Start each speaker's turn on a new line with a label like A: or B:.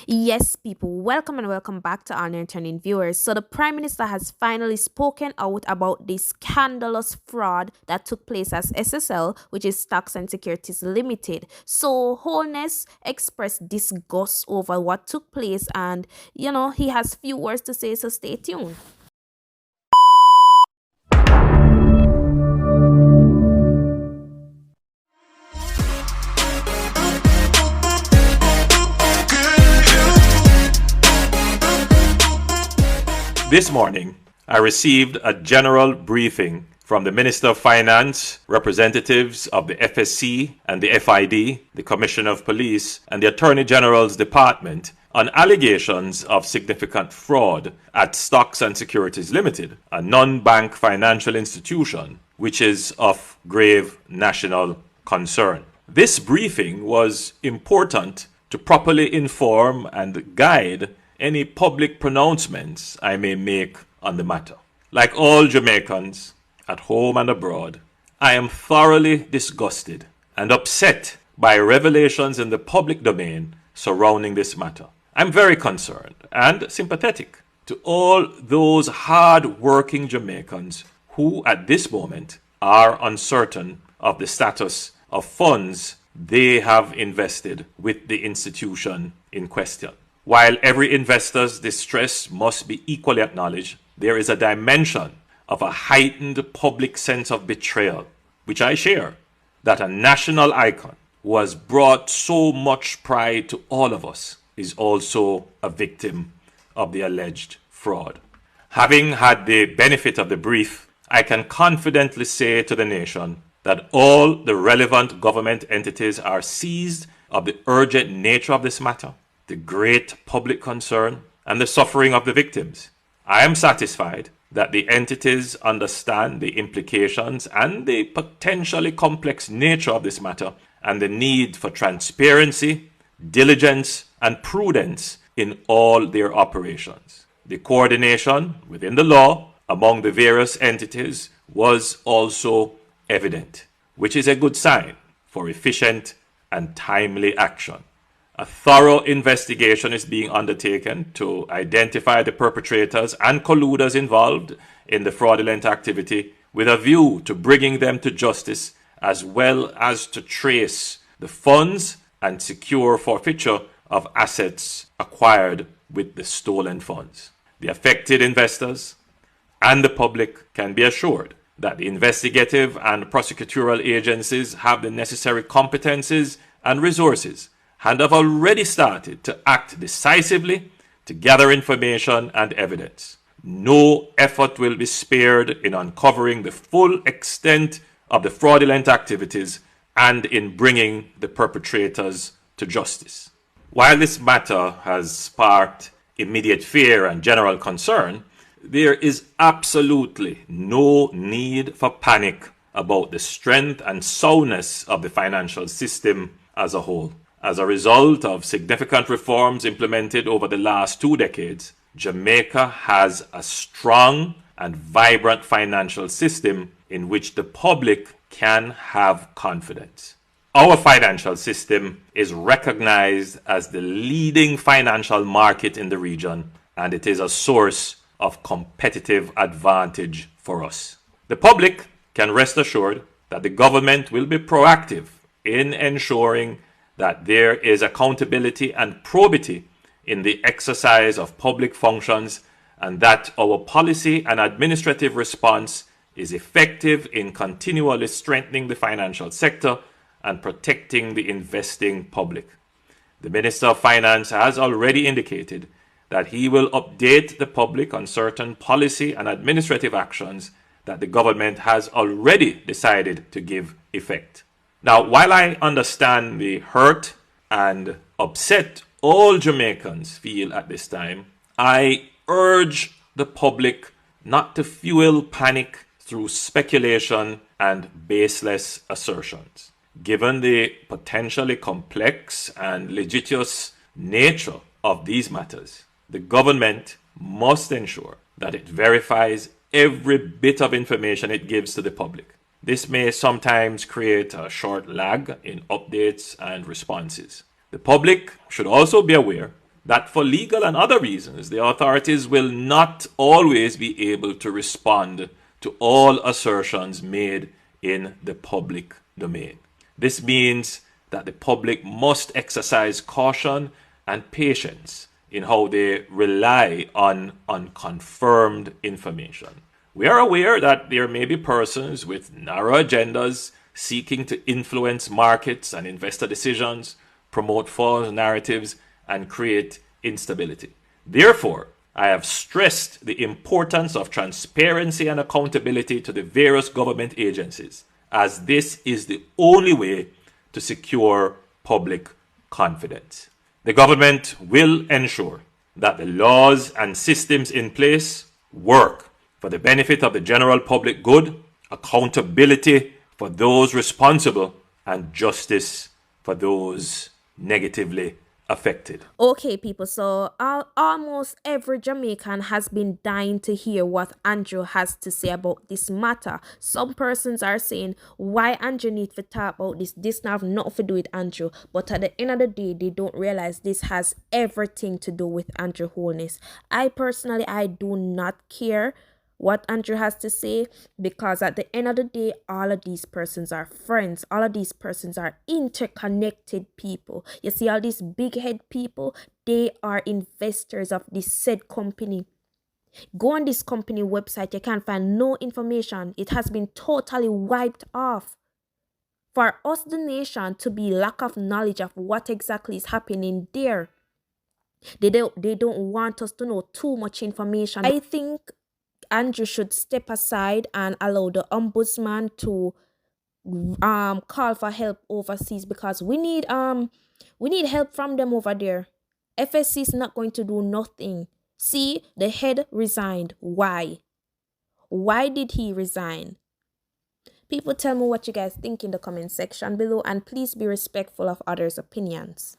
A: Yes, people, welcome and welcome back to our returning viewers. So, the Prime Minister has finally spoken out about the scandalous fraud that took place as SSL, which is Stocks and Securities Limited. So, Holness expressed disgust over what took place, and he has few words to say, so stay tuned.
B: This morning, I received a general briefing from the Minister of Finance, representatives of the FSC and the FID, the Commissioner of Police, and the Attorney General's Department on allegations of significant fraud at Stocks and Securities Limited, a non-bank financial institution which is of grave national concern. This briefing was important to properly inform and guide any public pronouncements I may make on the matter. Like all Jamaicans, at home and abroad, I am thoroughly disgusted and upset by revelations in the public domain surrounding this matter. I'm very concerned and sympathetic to all those hard-working Jamaicans who at this moment are uncertain of the status of funds they have invested with the institution in question. While every investor's distress must be equally acknowledged, there is a dimension of a heightened public sense of betrayal, which I share, that a national icon who has brought so much pride to all of us is also a victim of the alleged fraud. Having had the benefit of the brief, I can confidently say to the nation that all the relevant government entities are seized of the urgent nature of this matter, the great public concern, and the suffering of the victims. I am satisfied that the entities understand the implications and the potentially complex nature of this matter and the need for transparency, diligence, and prudence in all their operations. The coordination within the law among the various entities was also evident, which is a good sign for efficient and timely action. A thorough investigation is being undertaken to identify the perpetrators and colluders involved in the fraudulent activity with a view to bringing them to justice as well as to trace the funds and secure forfeiture of assets acquired with the stolen funds. The affected investors and the public can be assured that the investigative and prosecutorial agencies have the necessary competencies and resources and have already started to act decisively to gather information and evidence. No effort will be spared in uncovering the full extent of the fraudulent activities and in bringing the perpetrators to justice. While this matter has sparked immediate fear and general concern, there is absolutely no need for panic about the strength and soundness of the financial system as a whole. As a result of significant reforms implemented over the last 2 decades, Jamaica has a strong and vibrant financial system in which the public can have confidence. Our financial system is recognized as the leading financial market in the region, and it is a source of competitive advantage for us. The public can rest assured that the government will be proactive in ensuring that there is accountability and probity in the exercise of public functions and that our policy and administrative response is effective in continually strengthening the financial sector and protecting the investing public. The Minister of Finance has already indicated that he will update the public on certain policy and administrative actions that the government has already decided to give effect. Now, while I understand the hurt and upset all Jamaicans feel at this time, I urge the public not to fuel panic through speculation and baseless assertions. Given the potentially complex and litigious nature of these matters, the government must ensure that it verifies every bit of information it gives to the public. This may sometimes create a short lag in updates and responses. The public should also be aware that for legal and other reasons, the authorities will not always be able to respond to all assertions made in the public domain. This means that the public must exercise caution and patience in how they rely on unconfirmed information. We are aware that there may be persons with narrow agendas seeking to influence markets and investor decisions, promote false narratives, and create instability. Therefore, I have stressed the importance of transparency and accountability to the various government agencies, as this is the only way to secure public confidence. The government will ensure that the laws and systems in place work for the benefit of the general public good, accountability for those responsible, and justice for those negatively affected.
A: Okay, people, so almost every Jamaican has been dying to hear what Andrew has to say about this matter. Some persons are saying, why Andrew need to talk about this? This not have nothing to do with Andrew. But at the end of the day, they don't realize this has everything to do with Andrew Holness. I personally, I do not care what Andrew has to say, because at the end of the day, all of these persons are friends. All of these persons are interconnected people. You see, all these big head people, they are investors of this said company. Go on this company website, you can't find no information. It has been totally wiped off. For us, the nation, to be lack of knowledge of what exactly is happening there, they don't want us to know too much information. I think Andrew should step aside and allow the ombudsman to call for help overseas, because we need help from them over there. FSC is not going to do nothing. See, the head resigned. Why? Why did he resign? People, tell me what you guys think in the comment section below, and please be respectful of others' opinions.